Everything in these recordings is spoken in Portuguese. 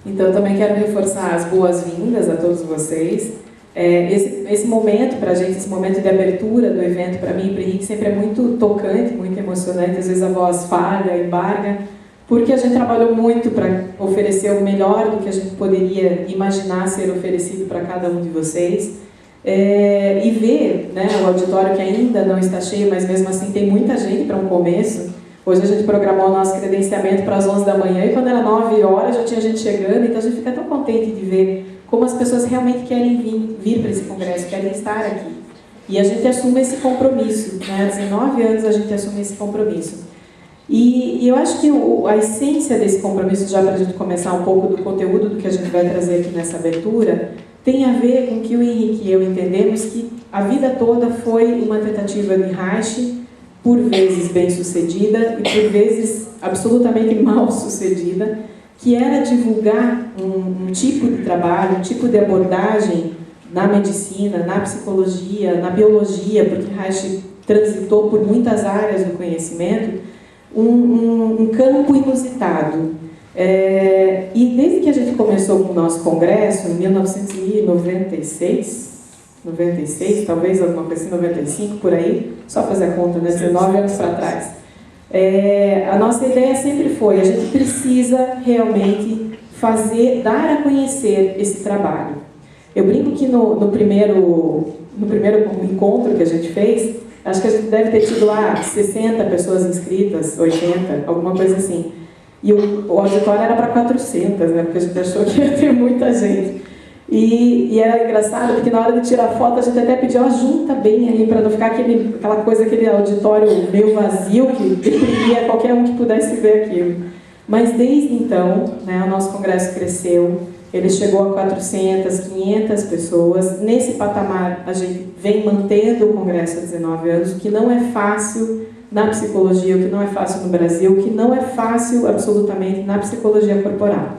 Então, eu também quero reforçar as boas-vindas a todos vocês. Esse momento para a gente, esse momento de abertura do evento, para mim e para o Henrique, sempre é muito tocante, muito emocionante. Às vezes a voz falha, embarga, porque a gente trabalhou muito para oferecer o melhor do que a gente poderia imaginar ser oferecido para cada um de vocês. E ver, né, o auditório que ainda não está cheio, mas mesmo assim tem muita gente para um começo. Hoje a gente programou o nosso credenciamento para as 11 da manhã e quando era 9 horas já tinha gente chegando, então a gente fica tão contente de ver como as pessoas realmente querem vir para esse congresso, querem estar aqui. E a gente assume esse compromisso, né? Há 19 anos a gente assume esse compromisso. E eu acho que a essência desse compromisso, já para a gente começar um pouco do conteúdo do que a gente vai trazer aqui nessa abertura, tem a ver com que o Henrique e eu entendemos que a vida toda foi uma tentativa de Reich, por vezes bem-sucedida e por vezes absolutamente mal-sucedida, que era divulgar um tipo de trabalho, um tipo de abordagem na medicina, na psicologia, na biologia, porque Reich transitou por muitas áreas do conhecimento, um campo inusitado. E desde que a gente começou com o nosso congresso, em 1996, talvez alguma coisa assim, 95, por aí, só fazer a conta, né? 19 anos para trás. A nossa ideia sempre foi, a gente precisa realmente dar a conhecer esse trabalho. Eu brinco que no primeiro encontro que a gente fez, acho que a gente deve ter tido lá 60 pessoas inscritas, 80, alguma coisa assim. E o auditório era para 400, né? Porque a gente achou que ia ter muita gente. E era engraçado porque na hora de tirar foto a gente até pediu, junta bem ali para não ficar aquela coisa, aquele auditório meio vazio que deprimia qualquer um que pudesse ver aquilo. Mas desde então, né, o nosso congresso cresceu, ele chegou a 400, 500 pessoas. Nesse patamar a gente vem mantendo o congresso há 19 anos, o que não é fácil na psicologia, o que não é fácil no Brasil, o que não é fácil absolutamente na psicologia corporal.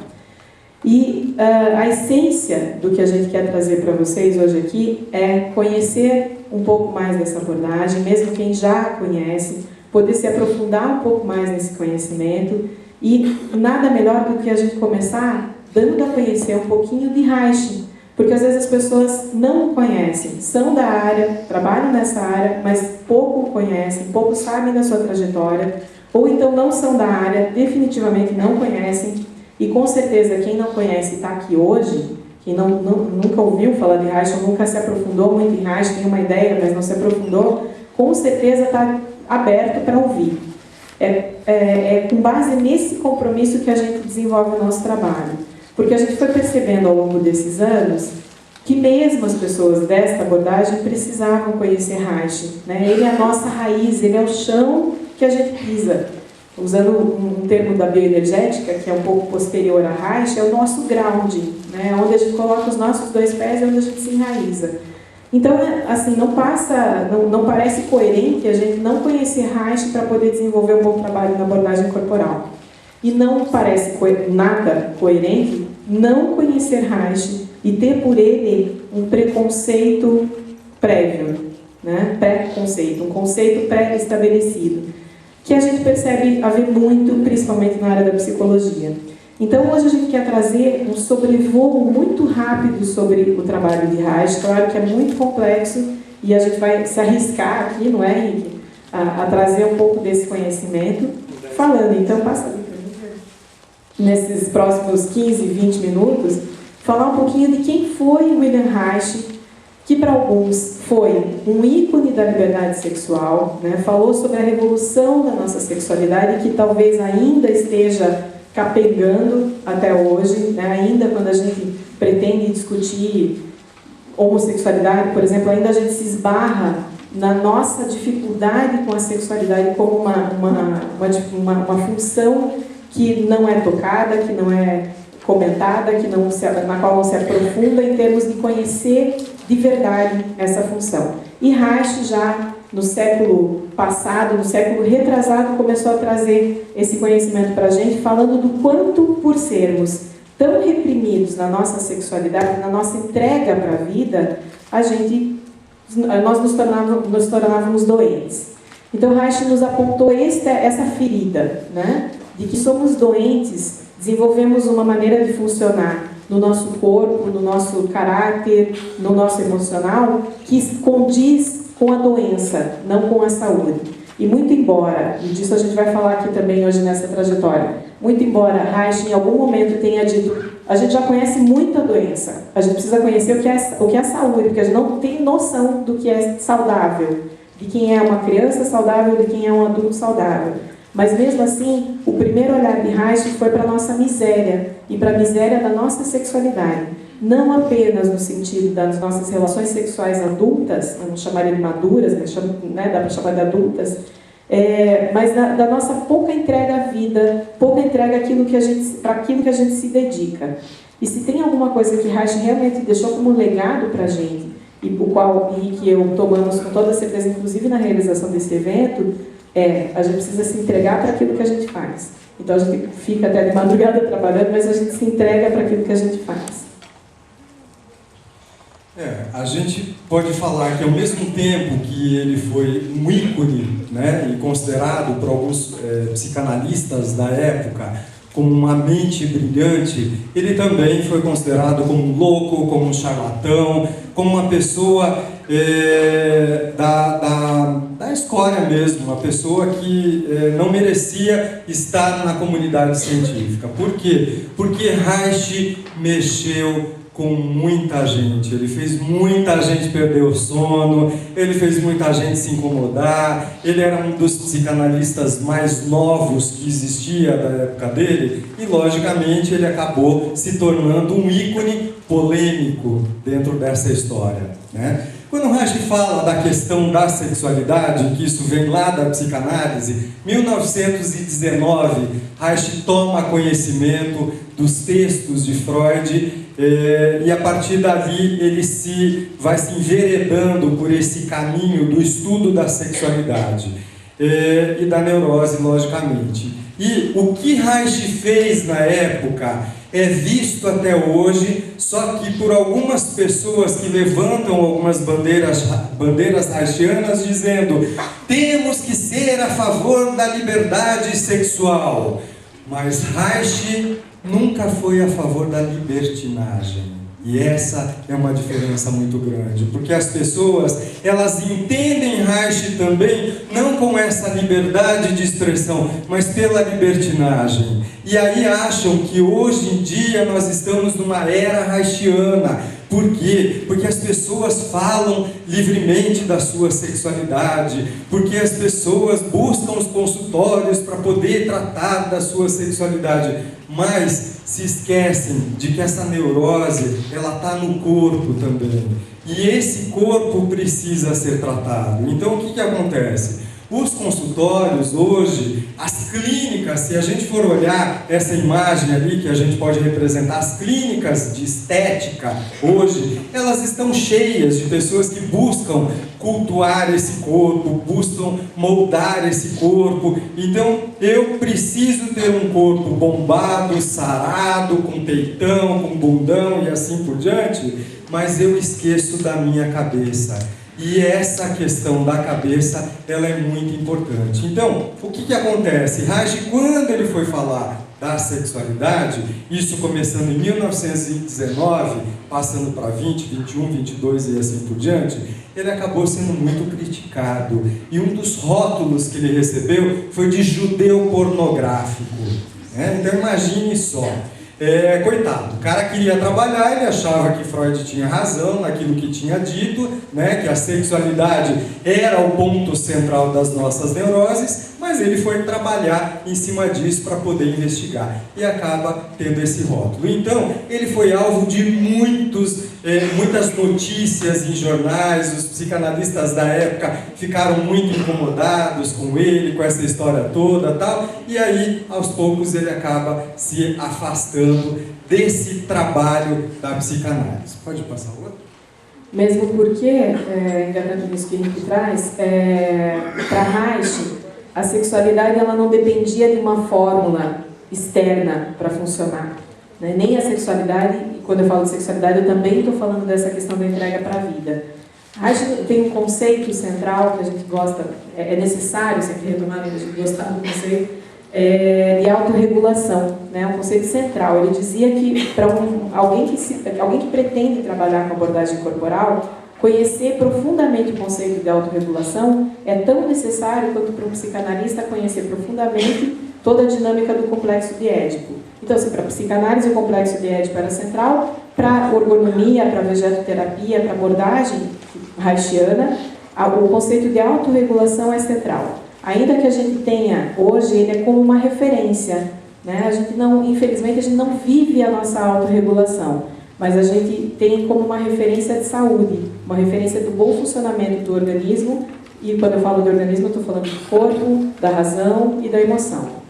E a essência do que a gente quer trazer para vocês hoje aqui é conhecer um pouco mais dessa abordagem, mesmo quem já conhece, poder se aprofundar um pouco mais nesse conhecimento e nada melhor do que a gente começar dando a conhecer um pouquinho de Reich, porque às vezes as pessoas não conhecem, são da área, trabalham nessa área, mas pouco conhecem, pouco sabem da sua trajetória, ou então não são da área, definitivamente não conhecem. E com certeza quem não conhece e está aqui hoje, quem nunca ouviu falar de Reich, ou nunca se aprofundou muito em Reich, tem uma ideia, mas não se aprofundou, com certeza está aberto para ouvir. Com base nesse compromisso que a gente desenvolve o nosso trabalho. Porque a gente foi percebendo ao longo desses anos que mesmo as pessoas desta abordagem precisavam conhecer Reich, né? Ele é a nossa raiz, ele é o chão que a gente pisa. Usando um termo da bioenergética, que é um pouco posterior a Reich, é o nosso ground, né? Onde a gente coloca os nossos 2 pés e onde a gente se enraiza. Então, assim, não parece coerente a gente não conhecer Reich para poder desenvolver um bom trabalho na abordagem corporal. E não parece nada coerente não conhecer Reich e ter por ele um preconceito prévio, né? Pré-conceito, um conceito pré-estabelecido, que a gente percebe haver muito, principalmente na área da psicologia. Então, hoje a gente quer trazer um sobrevoo muito rápido sobre o trabalho de Reich. Claro que é muito complexo e a gente vai se arriscar aqui, não é, Henrique? A trazer um pouco desse conhecimento. Falando, então, passa ali para mim, nesses próximos 15, 20 minutos, falar um pouquinho de quem foi William Reich, que para alguns foi um ícone da liberdade sexual, né? Falou sobre a revolução da nossa sexualidade, que talvez ainda esteja capengando até hoje, né? Ainda quando a gente pretende discutir homossexualidade, por exemplo, ainda a gente se esbarra na nossa dificuldade com a sexualidade como uma função que não é tocada, que não é comentada, na qual não se aprofunda em termos de conhecer de verdade essa função. E Reich já no século passado, no século retrasado, começou a trazer esse conhecimento para a gente, falando do quanto, por sermos tão reprimidos na nossa sexualidade, na nossa entrega para a vida, nós nos tornávamos doentes. Então Reich nos apontou essa ferida, né, de que somos doentes desenvolvemos uma maneira de funcionar no nosso corpo, no nosso caráter, no nosso emocional, que condiz com a doença, não com a saúde. E muito embora, e disso a gente vai falar aqui também hoje nessa trajetória, muito embora Reich em algum momento tenha dito, a gente já conhece muito a doença, a gente precisa conhecer o que é saúde, porque a gente não tem noção do que é saudável, de quem é uma criança saudável, de quem é um adulto saudável. Mas mesmo assim, o primeiro olhar de Reich foi para a nossa miséria, e para a miséria da nossa sexualidade. Não apenas no sentido das nossas relações sexuais adultas, eu não chamaria de maduras, mas dá para chamar de adultas, mas da nossa pouca entrega à vida, pouca entrega para aquilo que a gente se dedica. E se tem alguma coisa que Reich realmente deixou como legado para a gente, e o qual Henrique e eu tomamos com toda certeza, inclusive na realização desse evento, a gente precisa se entregar para aquilo que a gente faz. Então a gente fica até de madrugada trabalhando, mas a gente se entrega para aquilo que a gente faz. A gente pode falar que ao mesmo tempo que ele foi um ícone, né, e considerado por alguns psicanalistas da época como uma mente brilhante, ele também foi considerado como um louco, como um charlatão, como uma pessoa da escória mesmo, uma pessoa que não merecia estar na comunidade científica. Por quê? Porque Reich mexeu com muita gente, ele fez muita gente perder o sono, ele fez muita gente se incomodar, ele era um dos psicanalistas mais novos que existia da época dele, e logicamente ele acabou se tornando um ícone polêmico dentro dessa história, né? Quando Reich fala da questão da sexualidade, que isso vem lá da psicanálise, 1919, Reich toma conhecimento dos textos de Freud, e a partir dali ele vai se enveredando por esse caminho do estudo da sexualidade e da neurose, logicamente. E o que Reich fez na época é visto até hoje, só que por algumas pessoas que levantam algumas bandeiras reichianas dizendo: temos que ser a favor da liberdade sexual. Mas Reich nunca foi a favor da libertinagem. E essa é uma diferença muito grande, porque as pessoas, elas entendem Reich também, não com essa liberdade de expressão, mas pela libertinagem. E aí acham que hoje em dia nós estamos numa era reichiana. Por quê? Porque as pessoas falam livremente da sua sexualidade, porque as pessoas buscam os consultórios para poder tratar da sua sexualidade, mas se esquecem de que essa neurose, ela está no corpo também, e esse corpo precisa ser tratado. Então o que acontece? Os consultórios hoje, as clínicas, se a gente for olhar essa imagem ali, que a gente pode representar as clínicas de estética hoje, elas estão cheias de pessoas que buscam cultuar esse corpo, buscam moldar esse corpo. Então eu preciso ter um corpo bombado, sarado, com peitão, com bundão e assim por diante, mas eu esqueço da minha cabeça. E essa questão da cabeça, ela é muito importante. Então, o que acontece? Reich, quando ele foi falar da sexualidade, isso começando em 1919, passando para 20, 21, 22 e assim por diante, ele acabou sendo muito criticado. E um dos rótulos que ele recebeu foi de judeu pornográfico. Então imagine só. Coitado, o cara queria trabalhar, ele achava que Freud tinha razão naquilo que tinha dito, né, que a sexualidade era o ponto central das nossas neuroses, mas ele foi trabalhar em cima disso para poder investigar e acaba tendo esse rótulo. Então, ele foi alvo de muitas notícias em jornais. Os psicanalistas da época ficaram muito incomodados com ele, com essa história toda, tal, e aí, aos poucos, ele acaba se afastando desse trabalho da psicanálise. Pode passar o outro? Mesmo porque, enganando nisso que a gente traz, para Reich, a sexualidade ela não dependia de uma fórmula externa para funcionar. Né? Nem a sexualidade, e quando eu falo de sexualidade, eu também estou falando dessa questão da entrega para a vida. Reich tem um conceito central que a gente gosta, é necessário sempre retomar, a gente gostar do conceito, de autorregulação, né? Um conceito central. Ele dizia que para alguém que pretende trabalhar com abordagem corporal, conhecer profundamente o conceito de autorregulação é tão necessário quanto para um psicanalista conhecer profundamente toda a dinâmica do complexo de Édipo. Então, assim, para a psicanálise, o complexo de Édipo era central, para a ergonomia, para a vegetoterapia, para a abordagem reichiana, o conceito de autorregulação é central. Ainda que a gente tenha, hoje, ele é como uma referência, né? A gente não, infelizmente, a gente não vive a nossa autorregulação, mas a gente tem como uma referência de saúde, uma referência do bom funcionamento do organismo, e quando eu falo do organismo, eu estou falando do corpo, da razão e da emoção.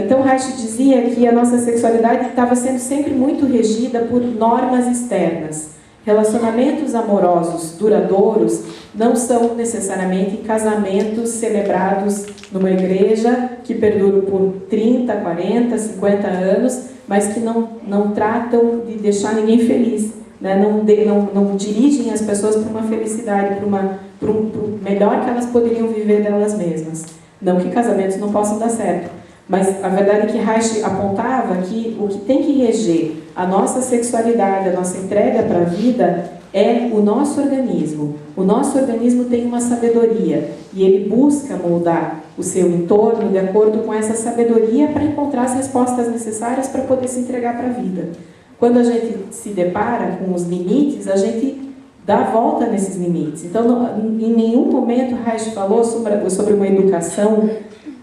Então, Reich dizia que a nossa sexualidade estava sendo sempre muito regida por normas externas. Relacionamentos amorosos duradouros não são necessariamente casamentos celebrados numa igreja que perduram por 30, 40, 50 anos, mas que não tratam de deixar ninguém feliz, né? Não dirigem as pessoas para uma felicidade, para um melhor que elas poderiam viver delas mesmas. Não que casamentos não possam dar certo, mas a verdade é que Reich apontava que o que tem que reger a nossa sexualidade, a nossa entrega para a vida, é o nosso organismo. O nosso organismo tem uma sabedoria e ele busca moldar o seu entorno de acordo com essa sabedoria para encontrar as respostas necessárias para poder se entregar para a vida. Quando a gente se depara com os limites, a gente dá a volta nesses limites. Então, em nenhum momento Reich falou sobre uma educação,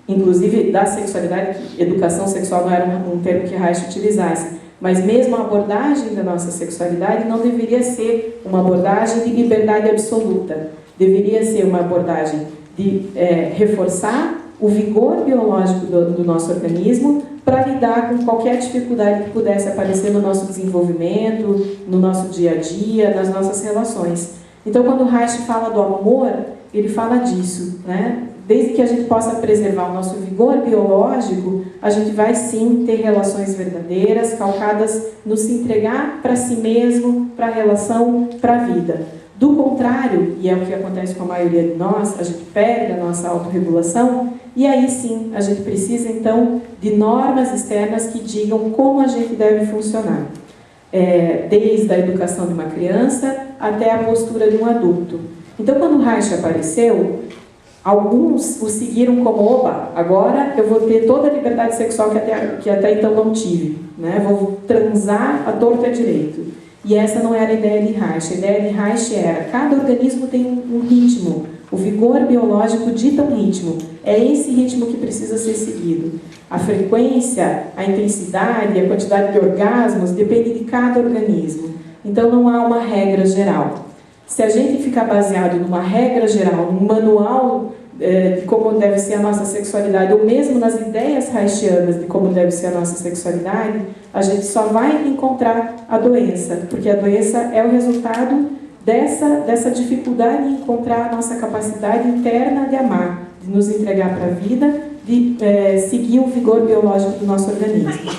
inclusive da sexualidade, que educação sexual não era um termo que Reich utilizasse, mas mesmo a abordagem da nossa sexualidade não deveria ser uma abordagem de liberdade absoluta. Deveria ser uma abordagem de reforçar o vigor biológico do nosso organismo para lidar com qualquer dificuldade que pudesse aparecer no nosso desenvolvimento, no nosso dia a dia, nas nossas relações. Então, quando Reich fala do amor, ele fala disso, né? Desde que a gente possa preservar o nosso vigor biológico, a gente vai sim ter relações verdadeiras, calcadas no se entregar para si mesmo, para a relação, para a vida. Do contrário, e é o que acontece com a maioria de nós, a gente perde a nossa autorregulação, e aí sim, a gente precisa então de normas externas que digam como a gente deve funcionar. Desde a educação de uma criança até a postura de um adulto. Então, quando Reich apareceu, alguns o seguiram como, opa, agora eu vou ter toda a liberdade sexual que até então não tive, né? Vou transar à torta e à direito. E essa não era a ideia de Reich. A ideia de Reich era, cada organismo tem um ritmo, o vigor biológico dita um ritmo. É esse ritmo que precisa ser seguido. A frequência, a intensidade, a quantidade de orgasmos depende de cada organismo. Então não há uma regra geral. Se a gente ficar baseado numa regra geral, num manual de como deve ser a nossa sexualidade, ou mesmo nas ideias reichianas de como deve ser a nossa sexualidade, a gente só vai encontrar a doença, porque a doença é o resultado dessa dificuldade em encontrar a nossa capacidade interna de amar, de nos entregar para a vida, de seguir o vigor biológico do nosso organismo.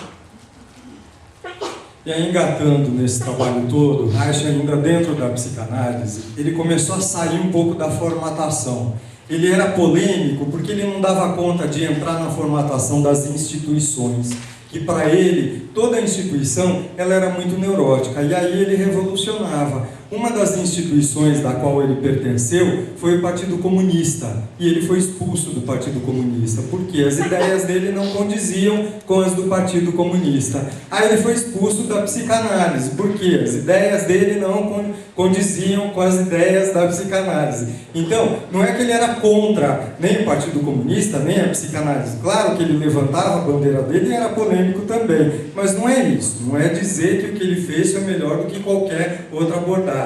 E aí, engatando nesse trabalho todo, Reich, ainda dentro da psicanálise, ele começou a sair um pouco da formatação. Ele era polêmico porque ele não dava conta de entrar na formatação das instituições, que para ele, toda instituição, ela era muito neurótica, e aí ele revolucionava. Uma das instituições da qual ele pertenceu foi o Partido Comunista, e ele foi expulso do Partido Comunista, porque as ideias dele não condiziam com as do Partido Comunista. Aí ele foi expulso da psicanálise, porque as ideias dele não condiziam com as ideias da psicanálise. Então, não é que ele era contra nem o Partido Comunista, nem a psicanálise. Claro que ele levantava a bandeira dele e era polêmico também, mas não é isso. Não é dizer que o que ele fez foi melhor do que qualquer outra abordagem.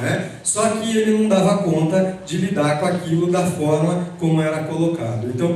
Né? Só que ele não dava conta de lidar com aquilo da forma como era colocado. Então,